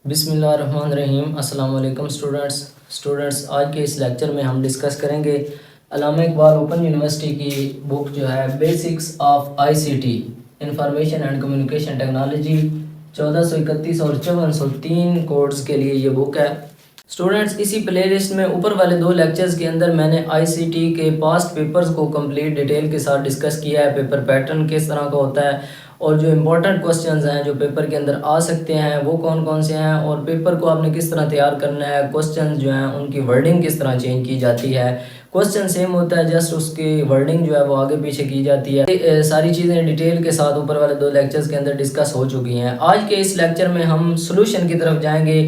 बिस्मिल्लाहिर्रहमानिर्रहीम। अस्सलाम वालेकुम स्टूडेंट्स, आज के इस लेक्चर में हम डिस्कस करेंगे अल्लामा इकबाल ओपन यूनिवर्सिटी की बुक जो है basics of ICT information and communication technology 1431 और 5403 कोड्स के लिए ये बुक है। स्टूडेंट्स, इसी प्लेलिस्ट में ऊपर वाले दो लेक्चर्स के अंदर मैंने आईसीटी के पास्ट पेपर्स को कंप्लीट डिटेल के साथ डिस्कस किया है। पेपर पैटर्न किस तरह का होता है और जो इम्पोर्टेंट क्वेश्चंस हैं जो पेपर के अंदर आ सकते हैं वो कौन कौन से हैं, और पेपर को आपने किस तरह तैयार करना है, क्वेश्चंस जो हैं उनकी वर्डिंग किस तरह चेंज की जाती है। क्वेश्चन सेम होता है, जस्ट उसकी वर्डिंग जो है वो आगे पीछे की जाती है। ये सारी चीज़ें डिटेल के साथ ऊपर वाले दो लेक्चर्स के अंदर डिस्कस हो चुकी हैं। आज के इस लेक्चर में हम सोल्यूशन की तरफ जाएंगे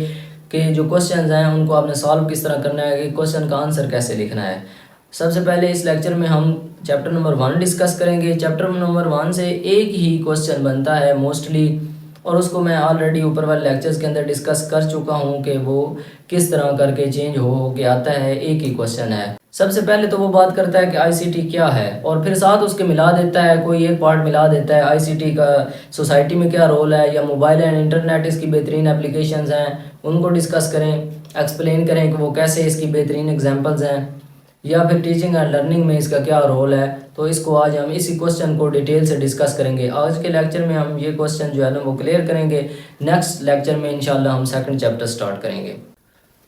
कि जो क्वेश्चंस हैं उनको आपने सॉल्व किस तरह करना है, कि क्वेश्चन का आंसर कैसे लिखना है। सबसे पहले इस लेक्चर में हम चैप्टर नंबर 1 डिस्कस करेंगे। चैप्टर नंबर 1 से एक ही क्वेश्चन बनता है मोस्टली, और उसको मैं ऑलरेडी ऊपर वाले लेक्चर्स के अंदर डिस्कस कर चुका हूँ कि वो किस तरह करके चेंज हो के आता है। एक ही क्वेश्चन है। सबसे पहले तो वो बात करता है कि आईसीटी क्या है, और फिर साथ उसके मिला देता है, कोई एक पार्ट मिला देता है आईसीटी का सोसाइटी में क्या रोल है, या मोबाइल एंड इंटरनेट इसकी बेहतरीन एप्लीकेशंस हैं उनको डिस्कस करें, एक्सप्लेन करें कि वो कैसे इसकी बेहतरीन एग्जांपल्स हैं, या फिर टीचिंग एंड लर्निंग में इसका क्या रोल है। तो इसको आज हम इसी क्वेश्चन को डिटेल से डिस्कस करेंगे। आज के लेक्चर में हम ये क्वेश्चन जो है ना वो क्लियर करेंगे। नेक्स्ट लेक्चर में इंशाल्लाह हम सेकंड चैप्टर स्टार्ट करेंगे।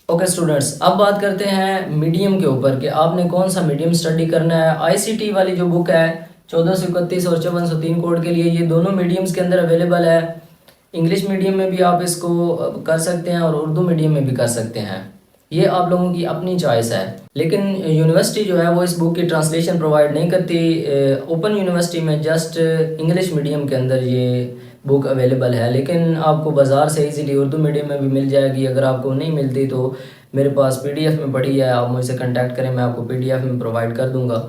ओके स्टूडेंट्स, अब बात करते हैं मीडियम के ऊपर कि आपने कौन सा मीडियम स्टडी करना है। आईसीटी वाली जो बुक है 1431 और 5403 कोड के लिए, ये दोनों मीडियम्स के अंदर अवेलेबल है। इंग्लिश मीडियम में भी आप इसको कर सकते हैं और उर्दू मीडियम में भी कर सकते हैं, ये आप लोगों की अपनी चॉइस है। लेकिन यूनिवर्सिटी जो है वो इस बुक की ट्रांसलेशन प्रोवाइड नहीं करती। ओपन यूनिवर्सिटी में जस्ट इंग्लिश मीडियम के अंदर ये बुक अवेलेबल है, लेकिन आपको बाज़ार से इजीली उर्दू मीडियम में भी मिल जाएगी। अगर आपको नहीं मिलती तो मेरे पास पीडीएफ में पड़ी है, आप मुझसे कांटेक्ट करें, मैं आपको पीडीएफ में प्रोवाइड कर दूंगा।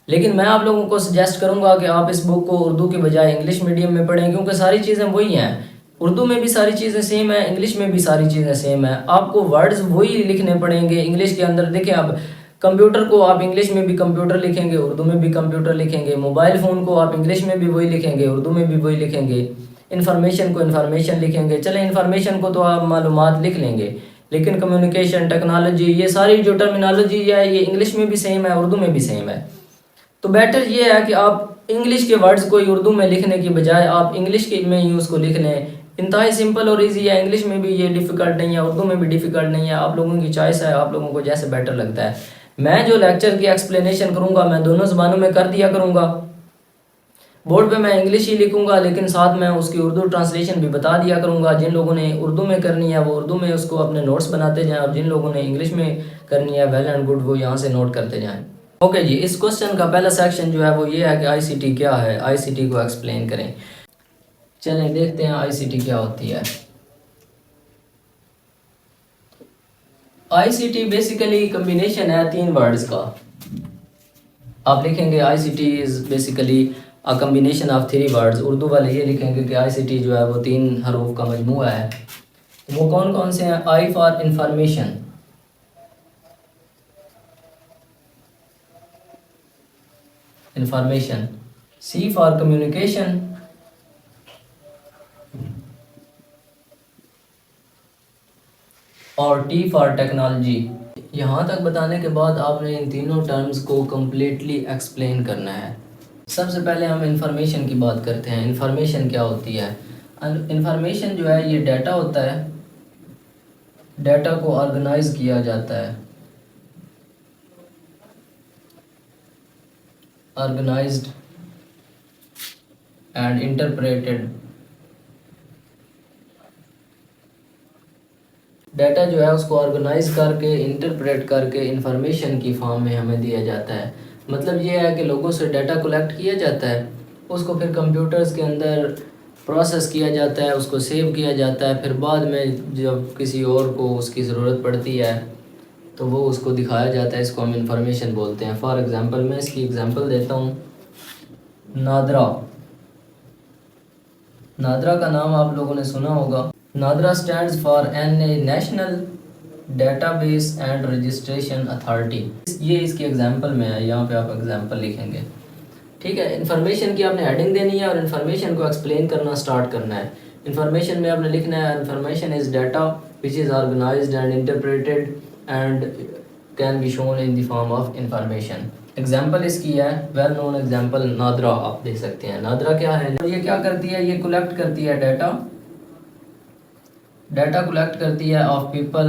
लेकिन मैं आप लोगों को सजेस्ट करूंगा कि आप इस बुक को उर्दू के बजाय इंग्लिश मीडियम में पढ़ें, क्योंकि सारी चीज़ें वही हैं। उर्दू में भी सारी चीज़ें सेम है, इंग्लिश में भी सारी चीज़ें सेम है। आपको वर्ड्स वही लिखने पड़ेंगे इंग्लिश के अंदर। देखिए, आप कंप्यूटर को आप इंग्लिश में भी कंप्यूटर लिखेंगे, उर्दू में भी कंप्यूटर लिखेंगे। मोबाइल फ़ोन को आप इंग्लिश में भी वही लिखेंगे, उर्दू में भी वही लिखेंगे। इन्फॉर्मेशन को इन्फॉर्मेशन लिखेंगे। चले, इन्फॉर्मेशन को तो आप मालूमात लिख लेंगे, लेकिन कम्युनिकेशन टेक्नोलॉजी, ये सारी जो टर्मिनोलॉजी है ये इंग्लिश में भी सेम है, उर्दू में भी सेम है। तो बेटर ये है कि आप इंग्लिश के वर्ड्स को उर्दू में लिखने की बजाय आप इंग्लिश के में ही उसको लिख लें। इंतहाई सिंपल और इजी है। इंग्लिश में भी ये डिफ़िकल्ट नहीं है, उर्दू में भी डिफ़िकल्ट नहीं है। आप लोगों की चॉइस है, आप लोगों को जैसे बेटर लगता है। मैं जो लेक्चर की एक्सप्लेनेशन करूँगा मैं दोनों ज़बानों में कर दिया करूँगा। बोर्ड पे मैं इंग्लिश ही लिखूँगा, लेकिन साथ में उसकी उर्दू ट्रांसलेशन भी बता दिया करूँगा। जिन लोगों ने उर्दू में करनी है वो उर्दू में उसको अपने नोट्स बनाते जाएँ, और जिन लोगों ने इंग्लिश में करनी है वेल एंड गुड, वो यहाँ से नोट करते जाएँ। ओके जी, इस क्वेश्चन का पहला सेक्शन जो है वो ये है कि आईसीटी क्या है, आईसीटी को एक्सप्लेन करें। चलें देखते हैं आईसीटी क्या होती है। आईसीटी बेसिकली कम्बिनेशन है 3 वर्ड्स का। आप लिखेंगे ICT is basically a combination of 3 words. Urdu वाले ये लिखेंगे कि आईसीटी जो है वो 3 हरूफ का मजमूआ है। वो कौन कौन से हैं? I for information, information. C for communication, और टी फॉर टेक्नोलॉजी। यहाँ तक बताने के बाद आपने इन तीनों टर्म्स को कम्प्लीटली एक्सप्लेन करना है। सबसे पहले हम इंफॉर्मेशन की बात करते हैं। इंफॉर्मेशन क्या होती है? इंफॉर्मेशन जो है ये डाटा होता है। डाटा को ऑर्गेनाइज किया जाता है, ऑर्गेनाइज्ड एंड इंटरप्रेटेड। डाटा जो है उसको ऑर्गेनाइज करके इंटरप्रेट करके इंफॉर्मेशन की फॉर्म में हमें दिया जाता है। मतलब ये है कि लोगों से डाटा कलेक्ट किया जाता है, उसको फिर कंप्यूटर्स के अंदर प्रोसेस किया जाता है, उसको सेव किया जाता है। फिर बाद में जब किसी और को उसकी ज़रूरत पड़ती है तो वो उसको दिखाया जाता है। इसको हम इंफॉर्मेशन बोलते हैं। फॉर एग्ज़ाम्पल, मैं इसकी एग्ज़ाम्पल देता हूँ। नादरा, नादरा का नाम आप लोगों ने सुना होगा। NADRA stands for national database and registration authority. ये इसकी एग्जांपल में है, यहाँ पे आप एग्जांपल लिखेंगे। ठीक है, इन्फॉर्मेशन की आपने हेडिंग देनी है और इन्फॉर्मेशन को एक्सप्लेन करना स्टार्ट करना है। इंफॉर्मेशन में आपने लिखना है information is data which is organized and interpreted and can be shown in the form of information. Example इसकी है वेल नोन एग्जाम्पल नादरा, आप देख सकते हैं। नादरा क्या है, ये क्या करती है, ये कलेक्ट करती है डाटा कलेक्ट करती है ऑफ पीपल,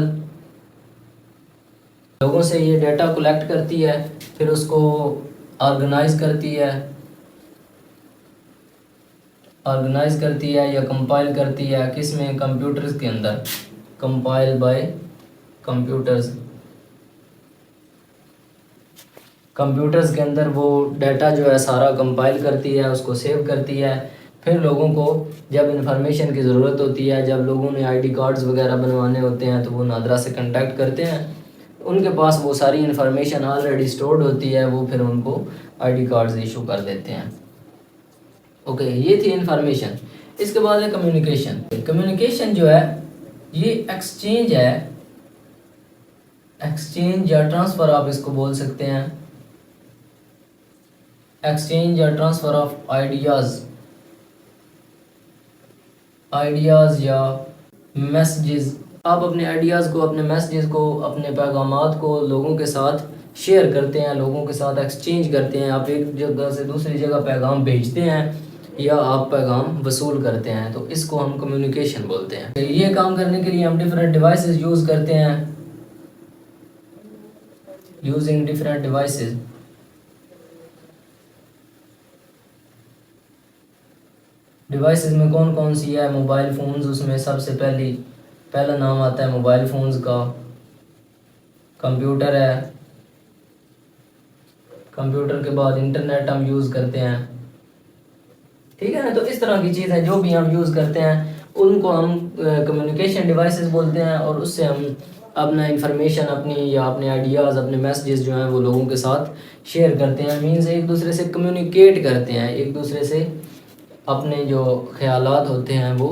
लोगों से ये डाटा कलेक्ट करती है, फिर उसको ऑर्गेनाइज करती है या कंपाइल करती है, किस में, कंप्यूटर्स के अंदर, कंपाइल बाय कंप्यूटर्स के अंदर वो डाटा जो है सारा कंपाइल करती है, उसको सेव करती है। फिर लोगों को जब इंफॉर्मेशन की ज़रूरत होती है, जब लोगों ने आईडी कार्ड्स वगैरह बनवाने होते हैं तो वो नादरा से कांटेक्ट करते हैं, उनके पास वो सारी इन्फॉर्मेशन ऑलरेडी स्टोर्ड होती है, वो फिर उनको आईडी कार्ड्स इशू कर देते हैं। ओके, ये थी इंफॉर्मेशन। इसके बाद है कम्युनिकेशन। कम्युनिकेशन जो है ये एक्सचेंज है, एक्सचेंज या ट्रांसफ़र आप इसको बोल सकते हैं, एक्सचेंज या ट्रांसफ़र ऑफ आइडियाज़ या मैसेजेस। आप अपने आइडियाज़ को, अपने मैसेजेस को, अपने पैगामात को लोगों के साथ शेयर करते हैं, लोगों के साथ एक्सचेंज करते हैं। आप एक जगह से दूसरी जगह पैगाम भेजते हैं या आप पैगाम वसूल करते हैं, तो इसको हम कम्युनिकेशन बोलते हैं। ये काम करने के लिए हम डिफरेंट डिवाइसेस यूज़ करते हैं, यूजिंग डिफरेंट डिवाइसेस। डिवाइसेस में कौन कौन सी है, मोबाइल फ़ोन्स, उसमें सबसे पहला नाम आता है मोबाइल फ़ोन्स का। कंप्यूटर है, कंप्यूटर के बाद इंटरनेट हम यूज़ करते हैं, ठीक है ना। तो इस तरह की चीज़ें जो भी हम यूज़ करते हैं उनको हम कम्युनिकेशन डिवाइसेस बोलते हैं, और उससे हम अपना इंफॉर्मेशन, अपनी या अपने आइडियाज़, अपने मैसेजेस जो हैं वो लोगों के साथ शेयर करते हैं। मीन्स एक दूसरे से कम्युनिकेट करते हैं, एक दूसरे से अपने जो ख्यालात होते हैं वो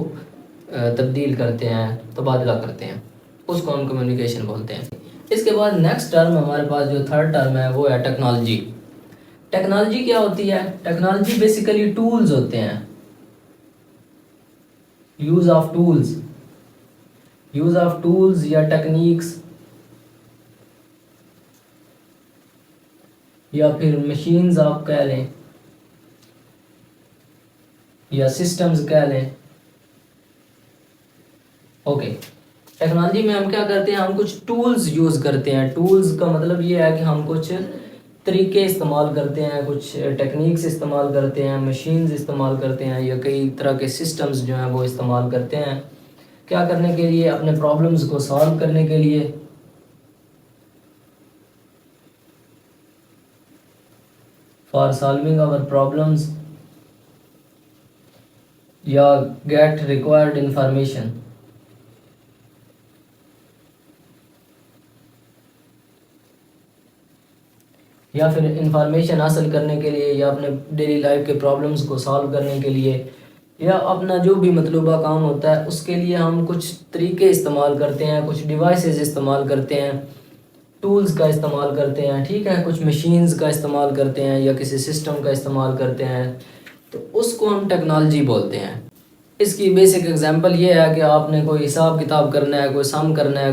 तब्दील करते हैं, तबादला करते हैं, उसको हम कम्युनिकेशन बोलते हैं। इसके बाद नेक्स्ट टर्म हमारे पास जो थर्ड टर्म है वो है टेक्नोलॉजी। टेक्नोलॉजी क्या होती है? टेक्नोलॉजी बेसिकली टूल्स होते हैं, यूज़ ऑफ टूल्स या टेक्निक्स या फिर मशीन्स आप कह लें या सिस्टम्स कह लें। ओके, टेक्नोलॉजी में हम क्या करते हैं, हम कुछ टूल्स यूज़ करते हैं। टूल्स का मतलब ये है कि हम कुछ तरीके इस्तेमाल करते हैं, कुछ टेक्निक्स इस्तेमाल करते हैं, मशीन्स इस्तेमाल करते हैं, या कई तरह के सिस्टम्स जो हैं वो इस्तेमाल करते हैं। क्या करने के लिए? अपने प्रॉब्लम्स को सॉल्व करने के लिए, फॉर सॉल्विंग आवर प्रॉब्लम्स, या गेट रिक्वायर्ड इंफॉर्मेशन। या फिर इंफॉर्मेशन हासिल करने के लिए, या अपने डेली लाइफ के प्रॉब्लम्स को सॉल्व करने के लिए, या अपना जो भी मतलूबा काम होता है उसके लिए हम कुछ तरीके इस्तेमाल करते हैं, कुछ डिवाइसेस इस्तेमाल करते हैं, टूल्स का इस्तेमाल करते हैं, ठीक है, कुछ मशीन्स का इस्तेमाल करते हैं या किसी सिस्टम का इस्तेमाल करते हैं, तो उसको हम टेक्नोलॉजी बोलते हैं। इसकी बेसिक एग्जांपल ये है कि आपने कोई हिसाब किताब करना है, कोई सम करना है,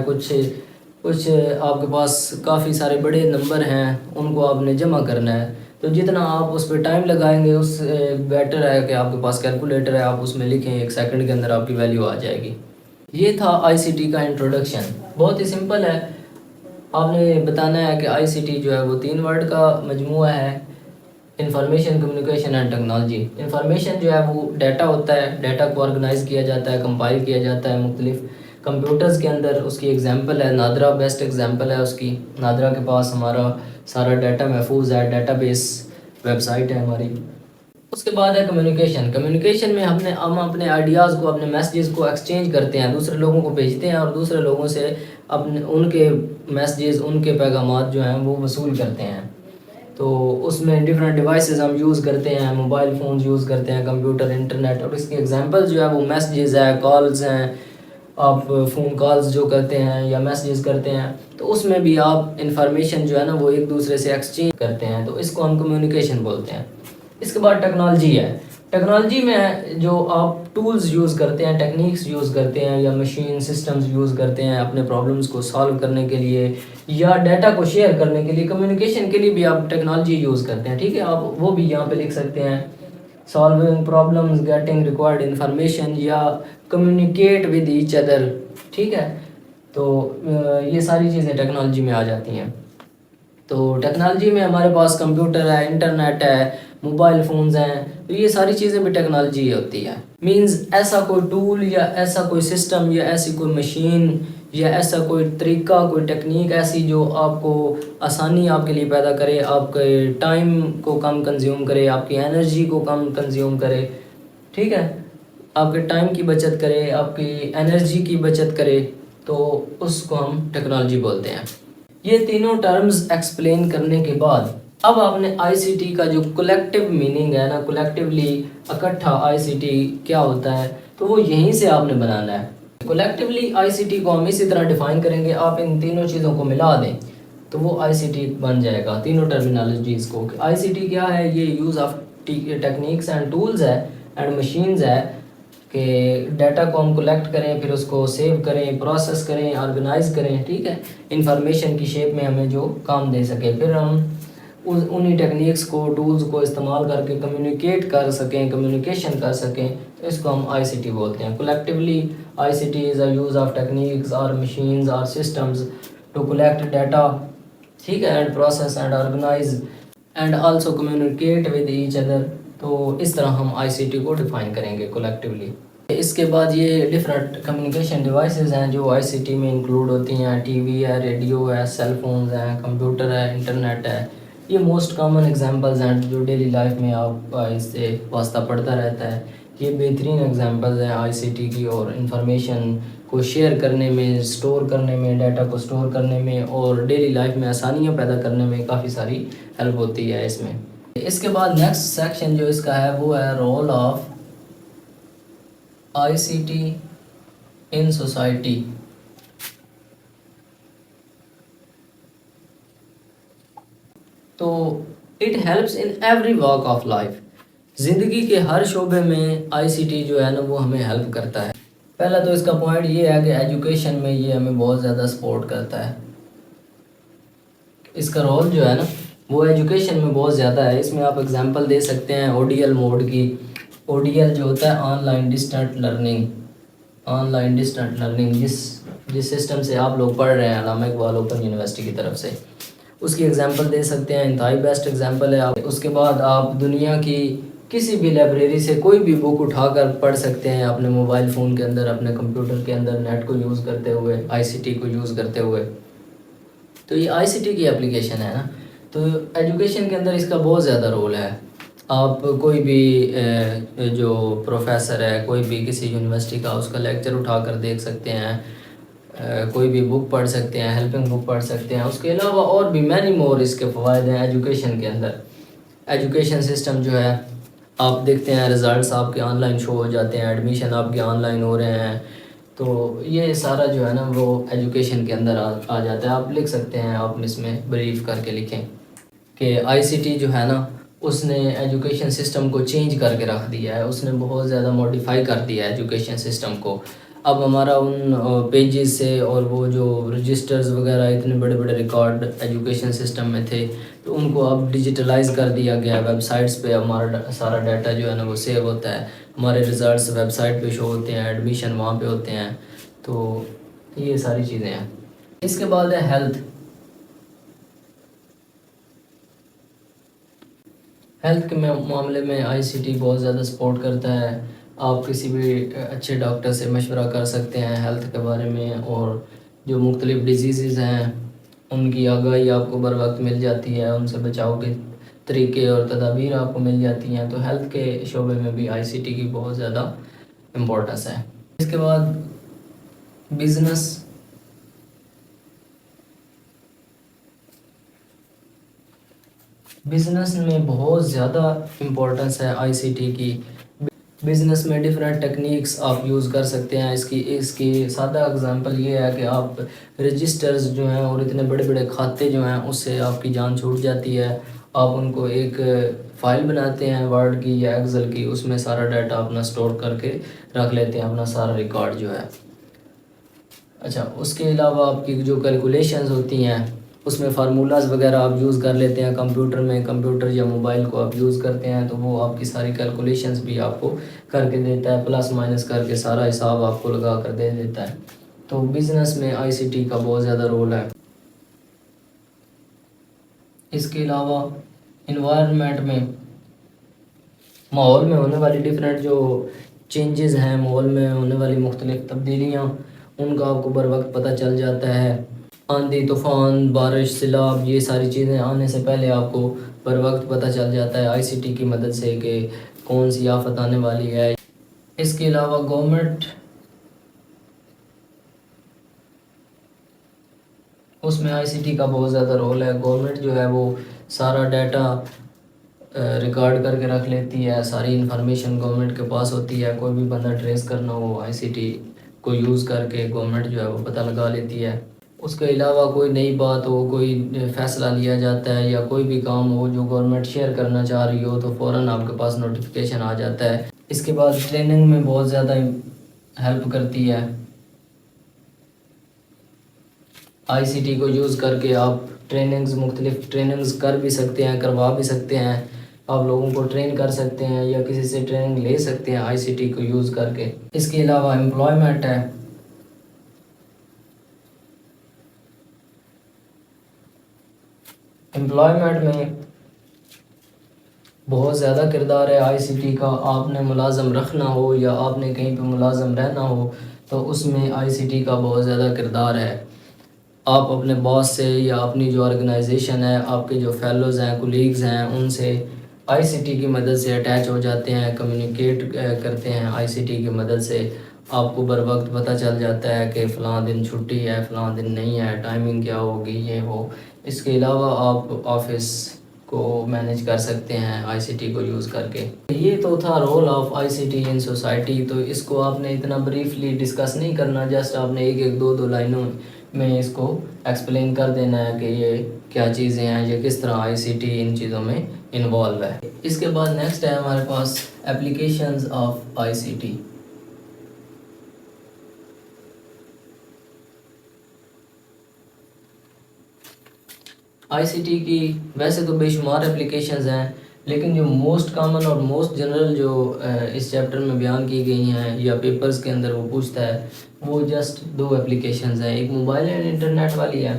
कुछ आपके पास काफ़ी सारे बड़े नंबर हैं, उनको आपने जमा करना है, तो जितना आप उस पर टाइम लगाएंगे उस बेटर है कि आपके पास कैलकुलेटर है, आप उसमें लिखें, 1 सेकंड के अंदर आपकी वैल्यू आ जाएगी। ये था आईसीटी का इंट्रोडक्शन। बहुत ही सिंपल है, आपने बताना है कि आईसीटी जो है वो 3 वर्ड का मजमूआ है, information, communication and technology. Information जो है वो डाटा होता है, डाटा को ऑर्गेनाइज किया जाता है, कंपाइल किया जाता है मुख्तलिफ कंप्यूटर्स के अंदर। उसकी एग्जांपल है नादरा, बेस्ट एग्जांपल है उसकी। नादरा के पास हमारा सारा डाटा महफूज है, डाटाबेस वेबसाइट है हमारी। उसके बाद है कम्युनिकेशन। कम्युनिकेशन में हम अपने आइडियाज़ को, अपने मैसेजेस को एक्सचेंज करते हैं, दूसरे लोगों को भेजते हैं और दूसरे लोगों से अपने उनके मैसेजेस, उनके पैगामात जो हैं वो वसूल करते हैं। तो उसमें डिफरेंट डिवाइसेस हम यूज़ करते हैं, मोबाइल फ़ोन यूज़ करते हैं, कंप्यूटर, इंटरनेट, और इसके एग्जांपल्स जो है वो मैसेजेस है, कॉल्स हैं, आप फ़ोन कॉल्स जो करते हैं या मैसेजेस करते हैं, तो उसमें भी आप इंफॉर्मेशन जो है ना वो एक दूसरे से एक्सचेंज करते हैं, तो इसको हम कम्युनिकेशन बोलते हैं। इसके बाद टेक्नोलॉजी है। टेक्नोलॉजी में जो आप टूल्स यूज़ करते हैं, टेक्निक्स यूज़ करते हैं या मशीन सिस्टम्स यूज़ करते हैं अपने प्रॉब्लम्स को सॉल्व करने के लिए या डाटा को शेयर करने के लिए, कम्युनिकेशन के लिए भी आप टेक्नोलॉजी यूज़ करते हैं। ठीक है, आप वो भी यहाँ पे लिख सकते हैं, solving problems, getting required information या कम्युनिकेट विद ईच अदर। ठीक है, तो ये सारी चीज़ें टेक्नोलॉजी में आ जाती हैं। तो टेक्नोलॉजी में हमारे पास कंप्यूटर है, इंटरनेट है, मोबाइल फ़ोन्स हैं, तो ये सारी चीज़ें भी टेक्नोलॉजी होती है। मींस ऐसा कोई टूल या ऐसा कोई सिस्टम या ऐसी कोई मशीन या ऐसा कोई तरीका, कोई टेक्निक ऐसी जो आपको आसानी आपके लिए पैदा करे, आपके टाइम को कम कंज्यूम करे, आपकी एनर्जी को कम कंज्यूम करे। ठीक है, आपके टाइम की बचत करे, आपकी एनर्जी की बचत करे, तो उसको हम टेक्नोलॉजी बोलते हैं। ये तीनों टर्म्स एक्सप्लेन करने के बाद अब आपने आईसीटी का जो कलेक्टिव मीनिंग है ना, कलेक्टिवली इकट्ठा आईसीटी क्या होता है, तो वो यहीं से आपने बनाना है। कलेक्टिवली आईसीटी को हम इसी तरह डिफाइन करेंगे, आप इन तीनों चीज़ों को मिला दें तो वो आईसीटी बन जाएगा, तीनों टर्मिनोलॉजीज़ को। आईसीटी क्या है? ये use of techniques and tools है एंड मशीन्स है कि डाटा को हम कलेक्ट करें, फिर उसको सेव करें, प्रोसेस करें, ऑर्गेनाइज करें। ठीक है, इंफॉर्मेशन की शेप में हमें जो काम दे सके, फिर हम उन्हीं टेक्निक्स को, टूल्स को इस्तेमाल करके कम्युनिकेट कर सकें, कम्युनिकेशन कर सकें, तो इसको हम आईसीटी बोलते हैं। Collectively ICT is a use of techniques और मशीन्स और सिस्टम्स टू कलेक्ट डाटा, ठीक है, and process and organize and also communicate with each other. तो इस तरह हम आईसीटी को डिफाइन करेंगे कलेक्टिवली। इसके बाद ये डिफरेंट कम्युनिकेशन डिवाइसेस हैं जो आईसीटी में इंक्लूड होती हैं। टीवी है, रेडियो है, सेल फोन्स हैं, कंप्यूटर है, इंटरनेट है। ये मोस्ट कॉमन एग्जांपल्स हैं जो डेली लाइफ में आप इससे वास्ता पड़ता रहता है। ये बेहतरीन एग्जांपल्स हैं आईसीटी की, और इंफॉर्मेशन को शेयर करने में, स्टोर करने में, डाटा को स्टोर करने में और डेली लाइफ में आसानियाँ पैदा करने में काफ़ी सारी हेल्प होती है इसमें। इसके बाद नेक्स्ट सेक्शन जो इसका है वो है role of ICT in society. तो it helps in every walk of life. ज़िंदगी के हर शोबे में आईसीटी जो है ना वो हमें हेल्प करता है। पहला तो इसका पॉइंट ये है कि एजुकेशन में ये हमें बहुत ज़्यादा सपोर्ट करता है। इसका रोल जो है ना वो एजुकेशन में बहुत ज़्यादा है। इसमें आप एग्जांपल दे सकते हैं ओडीएल मोड की। ओडीएल जो होता है online distant learning, online distant learning जिस सिस्टम से आप लोग पढ़ रहे हैं अल्लामा इकबाल ओपन यूनिवर्सिटी की तरफ से, उसकी एग्जांपल दे सकते हैं। इंतहाई बेस्ट एग्जांपल है। आप उसके बाद आप दुनिया की किसी भी लाइब्रेरी से कोई भी बुक उठाकर पढ़ सकते हैं अपने मोबाइल फ़ोन के अंदर, अपने कंप्यूटर के अंदर, नेट को यूज़ करते हुए, आईसीटी को यूज़ करते हुए। तो ये आईसीटी की एप्लीकेशन है ना। तो एजुकेशन के अंदर इसका बहुत ज़्यादा रोल है। आप कोई भी जो प्रोफेसर है, कोई भी किसी यूनिवर्सिटी का, उसका लेक्चर उठाकर देख सकते हैं, कोई भी बुक पढ़ सकते हैं, हेल्पिंग बुक पढ़ सकते हैं। उसके अलावा और भी मैनी मोर इसके फ़वाइद हैं एजुकेशन के अंदर। एजुकेशन सिस्टम जो है आप देखते हैं रिज़ल्ट्स आपके ऑनलाइन शो हो जाते हैं, एडमिशन आपके ऑनलाइन हो रहे हैं। तो ये सारा जो है ना वो एजुकेशन के अंदर आ जाता है। आप लिख सकते हैं, आप इसमें ब्रीफ करके लिखें कि आईसीटी जो है ना उसने एजुकेशन सिस्टम को चेंज करके रख दिया है, उसने बहुत ज़्यादा मॉडिफाई कर दिया है एजुकेशन सिस्टम को। अब हमारा उन पेजेस से और वो जो रजिस्टर्स वगैरह इतने बड़े बड़े रिकॉर्ड एजुकेशन सिस्टम में थे, तो उनको अब डिजिटलाइज कर दिया गया। वेबसाइट्स पे हमारा सारा डाटा जो है ना वो सेव होता है। हमारे रिज़ल्ट्स वेबसाइट पे शो होते हैं, एडमिशन वहाँ पे होते हैं। तो ये सारी चीज़ें हैं। इसके बाद है हेल्थ। हेल्थ के मामले में आईसीटी बहुत ज़्यादा सपोर्ट करता है। आप किसी भी अच्छे डॉक्टर से मशवरा कर सकते हैं हेल्थ के बारे में, और जो मुख्तलिफ़ डिजीज़ हैं उनकी आगाही आपको बर वक्त मिल जाती है, उनसे बचाव के तरीके और तदाबीर आपको मिल जाती हैं। तो हेल्थ के शोबे में भी आईसीटी की बहुत ज़्यादा इम्पोर्टेंस है। इसके बाद बिज़नेस। बिज़नेस में बहुत ज़्यादा इम्पोर्टेंस है आईसीटी की। बिज़नेस में डिफरेंट टेक्निक्स आप यूज़ कर सकते हैं। इसकी सादा एग्जांपल ये है कि आप रजिस्टर्स जो हैं और इतने बड़े बड़े खाते जो हैं उससे आपकी जान छूट जाती है, आप उनको एक फ़ाइल बनाते हैं वर्ड की या एक्सेल की, उसमें सारा डाटा अपना स्टोर करके रख लेते हैं, अपना सारा रिकॉर्ड जो है। अच्छा, उसके अलावा आपकी जो कैलकुलेशंस होती हैं उसमें फार्मूलाज वगैरह आप यूज़ कर लेते हैं कंप्यूटर में, कंप्यूटर या मोबाइल को आप यूज़ करते हैं तो वो आपकी सारी कैलकुलेशंस भी आपको करके देता है, प्लस माइनस करके सारा हिसाब आपको लगा कर दे देता है। तो बिज़नेस में आईसीटी का बहुत ज़्यादा रोल है। इसके अलावा इन्वायरमेंट में, माहौल में होने वाली डिफरेंट जो चेंजेस हैं, माहौल में होने वाली मुख्तलिफ तब्दीलियाँ, उनका आपको बर वक्त पता चल जाता है। आंधी तूफ़ान बारिश सैलाब ये सारी चीज़ें आने से पहले आपको बर वक्त पता चल जाता है आईसीटी की मदद से कि कौन सी आफत आने वाली है। इसके अलावा गवर्नमेंट, उसमें आईसीटी का बहुत ज़्यादा रोल है। गवर्नमेंट जो है वो सारा डाटा रिकॉर्ड करके रख लेती है, सारी इन्फॉर्मेशन गवर्नमेंट के पास होती है। कोई भी बंदा ट्रेस करना हो आईसीटी को यूज़ करके गवर्नमेंट जो है वो पता लगा लेती है। उसके अलावा कोई नई बात हो, कोई फ़ैसला लिया जाता है या कोई भी काम हो जो गवर्नमेंट शेयर करना चाह रही हो तो फ़ौरन आपके पास नोटिफिकेशन आ जाता है। इसके बाद ट्रेनिंग में बहुत ज़्यादा हेल्प करती है। आईसीटी को यूज़ करके आप मुख्तलिफ ट्रेनिंग्स कर भी सकते हैं, करवा भी सकते हैं, आप लोगों को ट्रेन कर सकते हैं या किसी से ट्रेनिंग ले सकते हैं आईसीटी को यूज़ करके। इसके अलावा एम्प्लॉयमेंट है। एम्प्लॉयमेंट में बहुत ज़्यादा किरदार है आईसीटी का। आपने मुलाज़म रखना हो या आपने कहीं पे मुलाज़म रहना हो तो उसमें आईसीटी का बहुत ज़्यादा किरदार है। आप अपने बॉस से या अपनी जो ऑर्गेनाइजेशन है, आपके जो फेलोज़ हैं, कोलीग्स हैं, उनसे आईसीटी की मदद से अटैच हो जाते हैं, कम्युनिकेट करते हैं आईसीटी की मदद से। आपको बर वक्त पता चल जाता है कि फ़लाँ दिन छुट्टी है, फ़लाँ दिन नहीं है, टाइमिंग क्या होगी, ये वो। इसके अलावा आप ऑफिस को मैनेज कर सकते हैं आईसीटी को यूज़ करके। ये तो था role of ICT in society. तो इसको आपने इतना ब्रीफली डिस्कस नहीं करना, जस्ट आपने एक एक दो दो लाइनों में इसको एक्सप्लेन कर देना है कि ये क्या चीज़ें हैं, ये किस तरह आईसीटी इन चीज़ों में इन्वॉल्व है। इसके बाद नेक्स्ट है हमारे पास एप्लीकेशंस ऑफ आईसीटी। आईसीटी की वैसे तो बेशुमार एप्लीकेशंस हैं, लेकिन जो मोस्ट कॉमन और मोस्ट जनरल जो इस चैप्टर में बयान की गई हैं या पेपर्स के अंदर वो पूछता है, वो जस्ट दो एप्लीकेशंस हैं। एक मोबाइल एंड इंटरनेट वाली है,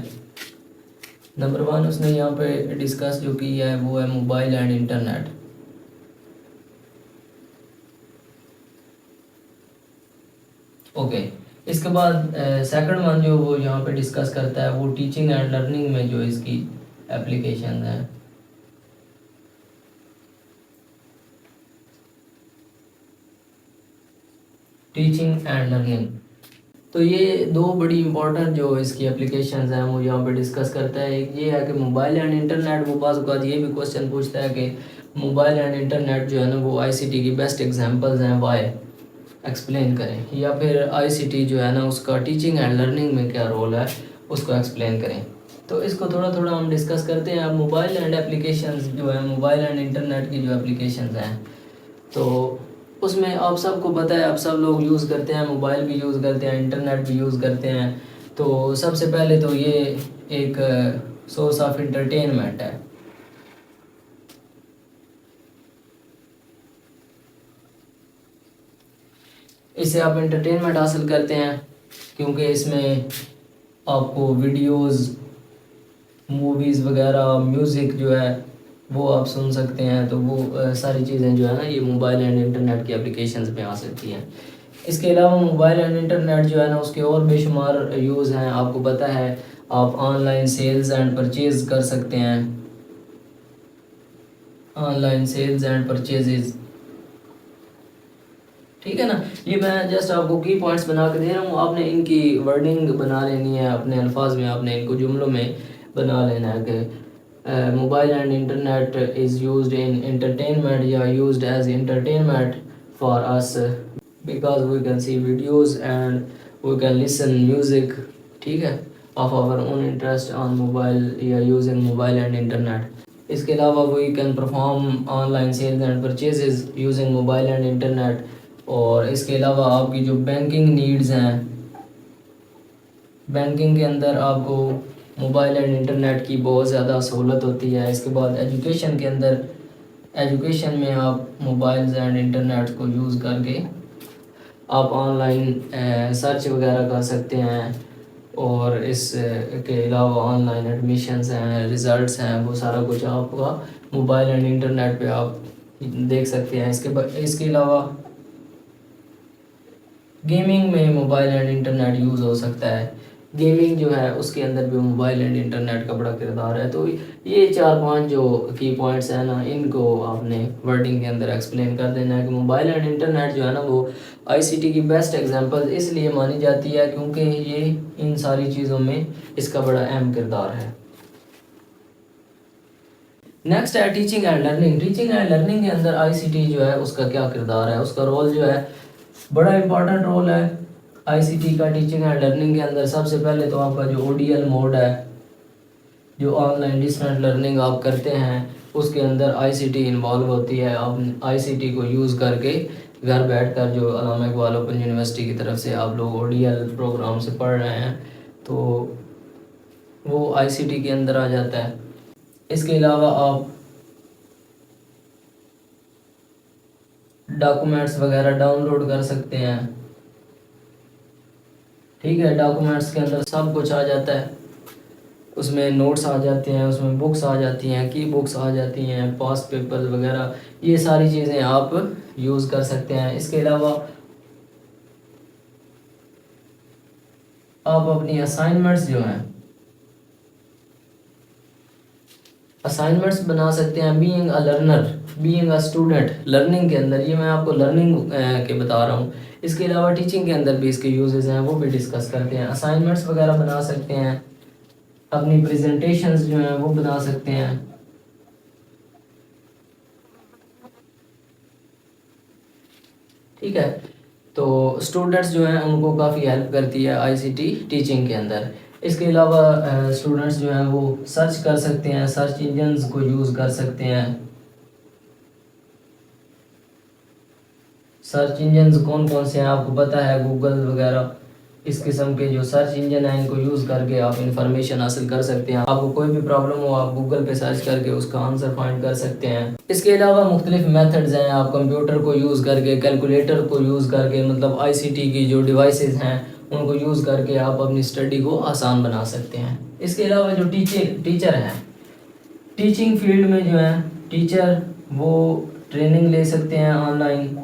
नंबर 1 उसने यहाँ पे डिस्कस जो की है वो है मोबाइल एंड इंटरनेट। ओके, इसके बाद सेकंड वन जो वो यहाँ पे डिस्कस करता है वो टीचिंग एंड लर्निंग में जो इसकी एप्लीकेशन है। टीचिंग एंड लर्निंग, तो ये दो बड़ी इंपॉर्टेंट जो इसकी एप्लीकेशंस हैं वो यहाँ पे डिस्कस करता है। एक ये है कि मोबाइल एंड इंटरनेट, वो बाज़ औक़ात ये भी क्वेश्चन पूछता है कि मोबाइल एंड इंटरनेट जो है ना वो आईसीटी की बेस्ट एग्जांपल्स हैं, वाई एक्सप्लेन करें। या फिर आईसीटी जो है ना उसका टीचिंग एंड लर्निंग में क्या रोल है उसको एक्सप्लेन करें। तो इसको थोड़ा थोड़ा हम डिस्कस करते हैं। अब मोबाइल एंड एप्लीकेशंस जो है, मोबाइल एंड इंटरनेट की जो एप्लीकेशंस हैं तो उसमें आप सबको पता है, आप सब लोग यूज़ करते हैं, मोबाइल भी यूज़ करते हैं, इंटरनेट भी यूज़ करते हैं। तो सबसे पहले तो ये एक सोर्स ऑफ इंटरटेनमेंट है। इससे आप इंटरटेनमेंट हासिल करते हैं क्योंकि इसमें आपको वीडियोस, मूवीज़ वगैरह, म्यूज़िक जो है वो आप सुन सकते हैं। तो वो सारी चीज़ें जो है ना ये मोबाइल एंड इंटरनेट की एप्लीकेशंस में आ सकती हैं। इसके अलावा मोबाइल एंड इंटरनेट जो है ना उसके और बेशुमार यूज़ हैं। आपको पता है आप ऑनलाइन सेल्स एंड परचेज़ कर सकते हैं, ऑनलाइन सेल्स एंड परचेजेज़, ठीक है ना। ये मैं जस्ट आपको की पॉइंट्स बना के दे रहा हूँ, आपने इनकी वर्डिंग बना लेनी है अपने अल्फाज में, आपने इनको जुमलों में बना लेना है कि mobile and internet is used in entertainment या used as entertainment for us because we can see videos and we can listen music, ठीक है, of our own interest on mobile या यूजिंग मोबाइल एंड इंटरनेट। इसके अलावा we can perform online sales and purchases using mobile and internet. और इसके अलावा आपकी जो बैंकिंग नीड्स हैं, बैंकिंग के अंदर आपको मोबाइल एंड इंटरनेट की बहुत ज़्यादा सहूलत होती है। इसके बाद एजुकेशन के अंदर, एजुकेशन में आप मोबाइल्स एंड इंटरनेट को यूज़ करके आप ऑनलाइन सर्च वगैरह कर सकते हैं। और इस के अलावा ऑनलाइन एडमिशन्स हैं, रिज़ल्ट्स हैं, वो सारा कुछ आपका मोबाइल एंड इंटरनेट पे आप देख सकते हैं। इसके अलावा गेमिंग में मोबाइल एंड इंटरनेट यूज़ हो सकता है। गेमिंग जो है उसके अंदर भी मोबाइल एंड इंटरनेट का बड़ा किरदार है। तो ये 4-5 जो की पॉइंट्स हैं ना, इनको आपने वर्डिंग के अंदर एक्सप्लेन कर देना है कि मोबाइल एंड इंटरनेट जो है ना वो आईसीटी की बेस्ट एग्जांपल इसलिए मानी जाती है क्योंकि ये इन सारी चीज़ों में इसका बड़ा अहम किरदार है। नेक्स्ट है teaching and learning. Teaching and learning के अंदर आईसीटी जो है उसका क्या किरदार है, उसका रोल जो है बड़ा इंपॉर्टेंट रोल है आईसीटी का टीचिंग एंड लर्निंग के अंदर। सबसे पहले तो आपका जो ओडीएल मोड है, जो ऑनलाइन डिस्टेंस लर्निंग आप करते हैं, उसके अंदर आईसीटी इन्वॉल्व होती है। आप आईसीटी को यूज़ करके घर बैठकर जो अल्लामा इकबाल ओपन यूनिवर्सिटी की तरफ से आप लोग ओडीएल प्रोग्राम से पढ़ रहे हैं तो वो आईसीटी के अंदर आ जाता है। इसके अलावा आप डॉक्यूमेंट्स वगैरह डाउनलोड कर सकते हैं। ठीक है, डॉक्यूमेंट्स के अंदर सब कुछ आ जाता है, उसमें नोट्स आ जाते हैं, उसमें बुक्स आ जाती हैं, की बुक्स आ जाती हैं, पास्ट पेपर्स वगैरह, ये सारी चीज़ें आप यूज़ कर सकते हैं। इसके अलावा आप अपनी असाइनमेंट्स जो हैं, असाइनमेंट्स बना सकते हैं। Being a learner, being a student, learning के अंदर, ये मैं आपको लर्निंग के बता रहा हूँ। इसके अलावा टीचिंग के अंदर भी इसके यूजेस हैं, वो भी डिस्कस करते हैं। असाइनमेंट्स वगैरह बना सकते हैं, अपनी प्रेजेंटेशंस जो हैं वो बना सकते हैं। ठीक है, तो स्टूडेंट्स जो हैं उनको काफ़ी हेल्प करती है आईसीटी टीचिंग के अंदर। इसके अलावा स्टूडेंट्स जो हैं वो सर्च कर सकते हैं, सर्च इंजन्स को यूज़ कर सकते हैं। सर्च इंजन्स कौन कौन से हैं आपको पता है, गूगल वगैरह, इस किस्म के जो सर्च इंजन हैं इनको यूज़ करके आप इंफॉर्मेशन हासिल कर सकते हैं। आपको कोई भी प्रॉब्लम हो आप गूगल पे सर्च करके उसका आंसर फाइंड कर सकते हैं। इसके अलावा मुख्तलिफ मेथड्स हैं, आप कंप्यूटर को यूज़ करके, कैलकुलेटर को यूज़ करके, मतलब आईसीटी की जो डिवाइसेस हैं उनको यूज़ करके आप अपनी स्टडी को आसान बना सकते हैं। इसके अलावा जो टीचर हैं, टीचिंग फील्ड में जो है टीचर वो ट्रेनिंग ले सकते हैं ऑनलाइन।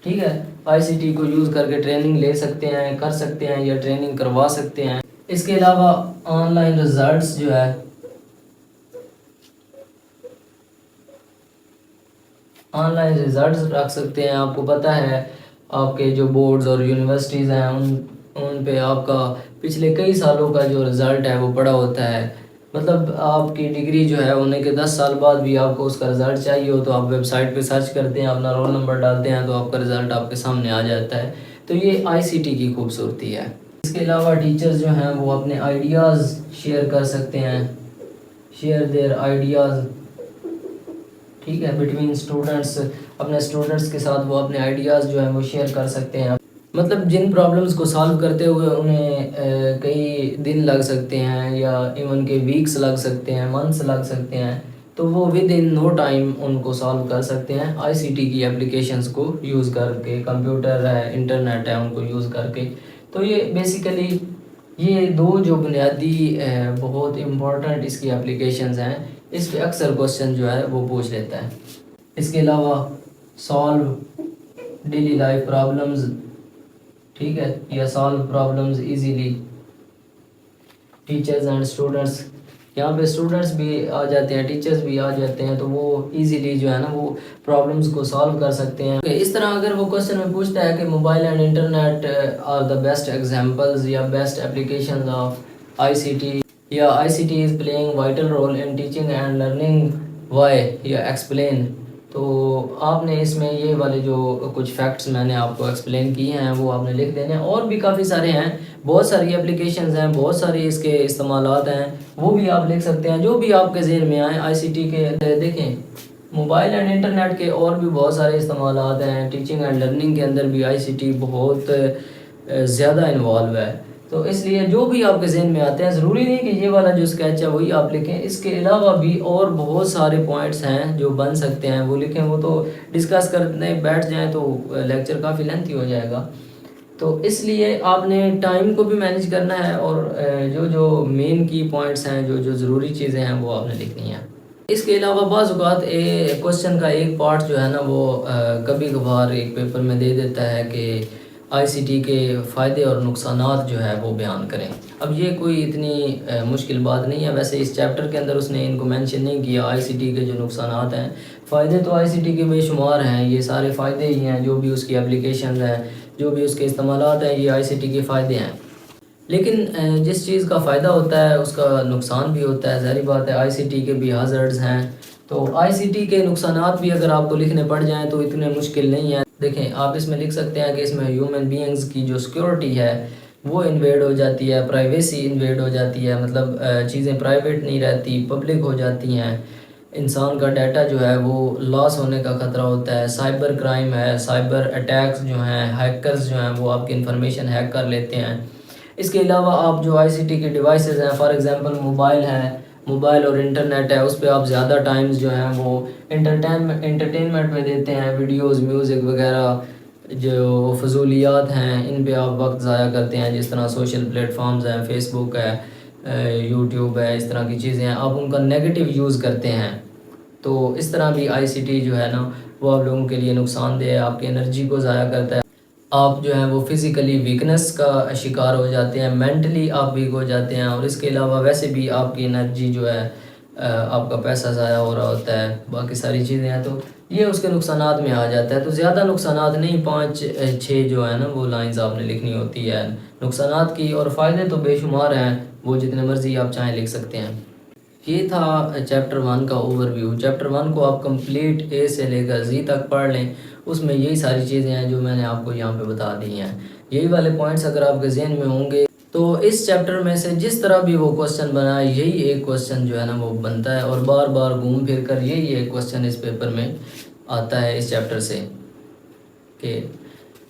ठीक है, आईसीटी को यूज़ करके ट्रेनिंग ले सकते हैं, कर सकते हैं या ट्रेनिंग करवा सकते हैं। इसके अलावा ऑनलाइन रिजल्ट्स जो है, ऑनलाइन रिजल्ट्स रख सकते हैं। आपको पता है आपके जो बोर्ड्स और यूनिवर्सिटीज़ हैं उन पे आपका पिछले कई सालों का जो रिज़ल्ट है वो पड़ा होता है। मतलब आपकी डिग्री जो है होने के 10 साल बाद भी आपको उसका रिज़ल्ट चाहिए हो तो आप वेबसाइट पे सर्च करते हैं, अपना रोल नंबर डालते हैं तो आपका रिज़ल्ट आपके सामने आ जाता है। तो ये आईसीटी की खूबसूरती है। इसके अलावा टीचर्स जो हैं वो अपने आइडियाज़ शेयर कर सकते हैं, शेयर देयर आइडियाज़। ठीक है, बिटवीन स्टूडेंट्स, अपने स्टूडेंट्स के साथ वो अपने आइडियाज़ जो हैं वो शेयर कर सकते हैं। मतलब जिन प्रॉब्लम्स को सॉल्व करते हुए उन्हें कई दिन लग सकते हैं या इवन के वीक्स लग सकते हैं, मंथ्स लग सकते हैं, तो वो विद इन नो टाइम उनको सॉल्व कर सकते हैं आईसीटी की एप्लीकेशंस को यूज़ करके। कंप्यूटर है, इंटरनेट है, उनको यूज़ करके। तो ये बेसिकली ये दो जो बुनियादी बहुत इम्पोर्टेंट इसकी एप्लीकेशंस हैं, इस पे अक्सर क्वेश्चन जो है वो पूछ लेता है। इसके अलावा सॉल्व डेली लाइफ प्रॉब्लम्स, ठीक है, या solve problems easily. Teachers and students, यहाँ पे स्टूडेंट्स भी आ जाते हैं, टीचर्स भी आ जाते हैं, तो वो इजीली जो है ना वो प्रॉब्लम्स को सॉल्व कर सकते हैं। इस तरह अगर वो क्वेश्चन में पूछता है कि mobile and internet are the best examples या बेस्ट एप्लीकेशंस ऑफ आईसीटी, या ICT is playing vital role in teaching and learning, why या एक्सप्लेन, तो आपने इसमें ये वाले जो कुछ फैक्ट्स मैंने आपको एक्सप्लेन किए हैं वो आपने लिख देने हैं। और भी काफ़ी सारे हैं, बहुत सारी एप्लीकेशंस हैं, बहुत सारे इसके इस्तेमालात हैं, वो भी आप लिख सकते हैं जो भी आपके ज़हन में आए। आईसीटी के देखें मोबाइल एंड इंटरनेट के और भी बहुत सारे इस्तेमालात हैं। टीचिंग एंड लर्निंग के अंदर भी आईसीटी बहुत ज़्यादा इन्वॉल्व है। तो इसलिए जो भी आपके जहन में आते हैं, ज़रूरी नहीं कि ये वाला जो स्केच है वही आप लिखें, इसके अलावा भी और बहुत सारे पॉइंट्स हैं जो बन सकते हैं वो लिखें। वो तो डिस्कस करने बैठ जाएं तो लेक्चर काफ़ी लेंथी हो जाएगा। तो इसलिए आपने टाइम को भी मैनेज करना है और जो जो मेन की पॉइंट्स हैं, जो जो ज़रूरी चीज़ें हैं वो आपने लिखनी है। इसके अलावा बाज़ औक़ात क्वेश्चन का एक पार्ट जो है ना वो कभी कभार एक पेपर में दे देता है कि आईसीटी के फ़ायदे और नुकसानात जो है वो बयान करें। अब ये कोई इतनी मुश्किल बात नहीं है। वैसे इस चैप्टर के अंदर उसने इनको मेंशन नहीं किया। आईसीटी के जो नुकसानात हैं, फ़ायदे तो आईसीटी के बेशुमार हैं, ये सारे फ़ायदे ही हैं। जो भी उसकी एप्लीकेशन हैं, जो भी उसके इस्तेमालात हैं, ये आईसीटी के फ़ायदे हैं। लेकिन जिस चीज़ का फ़ायदा होता है उसका नुकसान भी होता है, ज़ाहिर बात है। आईसीटी के भी हज़ार्ड्स हैं, तो आईसीटी के नुकसानात भी अगर आपको लिखने पड़ जाएं तो इतने मुश्किल नहीं है। देखें, आप इसमें लिख सकते हैं कि इसमें ह्यूमन बीइंग्स की जो सिक्योरिटी है वो इन्वेड हो जाती है, प्राइवेसी इन्वेड हो जाती है, मतलब चीज़ें प्राइवेट नहीं रहती, पब्लिक हो जाती हैं। इंसान का डाटा जो है वो लॉस होने का ख़तरा होता है। साइबर क्राइम है, साइबर अटैक्स जो हैं, हैकर्स जो हैं वो आपकी इंफॉर्मेशन हैक कर लेते हैं। इसके अलावा आप जो आईसीटी के डिवाइसेस हैं, फॉर एग्जांपल मोबाइल है, मोबाइल और इंटरनेट है, उस पर आप ज़्यादा टाइम्स जो हैं वो एंटरटेनमेंट में देते हैं। वीडियोस, म्यूज़िक वगैरह जो फजूलियात हैं इन पे आप वक्त ज़ाया करते हैं। जिस तरह सोशल प्लेटफॉर्म्स हैं, फेसबुक है, यूट्यूब है, इस तरह की चीज़ें हैं, आप उनका नेगेटिव यूज़ करते हैं। तो इस तरह भी आईसीटी जो है ना वो आप लोगों के लिए नुकसानदेह है, आपकी एनर्जी को ज़ाया करता है। आप जो है वो फिज़िकली वीकनेस का शिकार हो जाते हैं, मेंटली आप वीक हो जाते हैं, और इसके अलावा वैसे भी आपकी एनर्जी जो है आपका पैसा ज़ाया हो रहा होता है, बाकी सारी चीज़ें हैं। तो ये उसके नुकसानात में आ जाता है। तो ज़्यादा नुकसानात नहीं, 5-6 जो है ना वो लाइंस आपने लिखनी होती है नुकसानात की, और फ़ायदे तो बेशुमार हैं, वो जितने मर्ज़ी आप चाहें लिख सकते हैं। ये था चैप्टर 1 का ओवरव्यू। चैप्टर 1 को आप कंप्लीट ए से लेकर जी तक पढ़ लें, उसमें यही सारी चीज़ें हैं जो मैंने आपको यहाँ पे बता दी हैं। यही वाले पॉइंट्स अगर आपके जहन में होंगे तो इस चैप्टर में से जिस तरह भी वो क्वेश्चन बना है यही एक क्वेश्चन जो है ना वो बनता है, और बार बार घूम फिर कर यही एक क्वेश्चन इस पेपर में आता है इस चैप्टर से, कि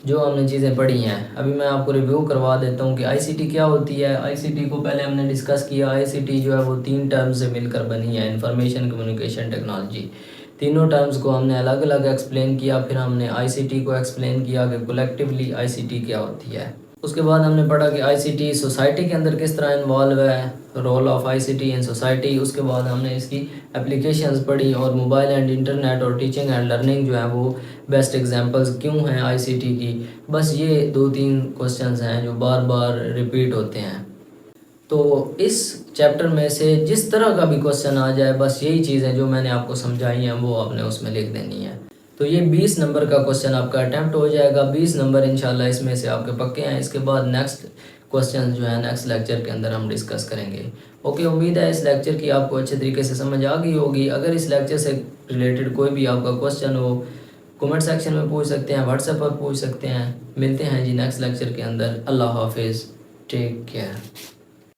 जो हमने चीज़ें पढ़ी हैं। अभी मैं आपको रिव्यू करवा देता हूँ कि आईसीटी क्या होती है। आईसीटी को पहले हमने डिस्कस किया। आईसीटी जो है वो 3 टर्म्स से मिलकर बनी है, इंफॉर्मेशन कम्युनिकेशन टेक्नोलॉजी। तीनों टर्म्स को हमने अलग अलग एक्सप्लेन किया, फिर हमने आईसीटी को एक्सप्लेन किया कि कलेक्टिवली आईसीटी क्या होती है। उसके बाद हमने पढ़ा कि आईसीटी सोसाइटी के अंदर किस तरह इन्वॉल्व है, role of ICT in society. उसके बाद हमने इसकी एप्लीकेशंस पढ़ी, और मोबाइल एंड इंटरनेट और टीचिंग एंड लर्निंग जो है वो बेस्ट एग्जांपल्स क्यों हैं आईसीटी की। बस ये 2-3 क्वेश्चंस हैं जो बार बार रिपीट होते हैं। तो इस चैप्टर में से जिस तरह का भी क्वेश्चन आ जाए, बस यही चीज़ें जो मैंने आपको समझाई हैं वो आपने उसमें लिख देनी है। तो ये 20 नंबर का क्वेश्चन आपका अटैम्प्ट हो जाएगा। 20 नंबर इंशाल्लाह इसमें से आपके पक्के हैं। इसके बाद नेक्स्ट क्वेश्चन जो है नेक्स्ट लेक्चर के अंदर हम डिस्कस करेंगे। ओके, उम्मीद है इस लेक्चर की आपको अच्छे तरीके से समझ आ गई होगी। अगर इस लेक्चर से रिलेटेड कोई भी आपका क्वेश्चन हो, कमेंट सेक्शन में पूछ सकते हैं, व्हाट्सएप पर पूछ सकते हैं। मिलते हैं जी नेक्स्ट लेक्चर के अंदर। अल्लाह हाफिज़, टेक केयर।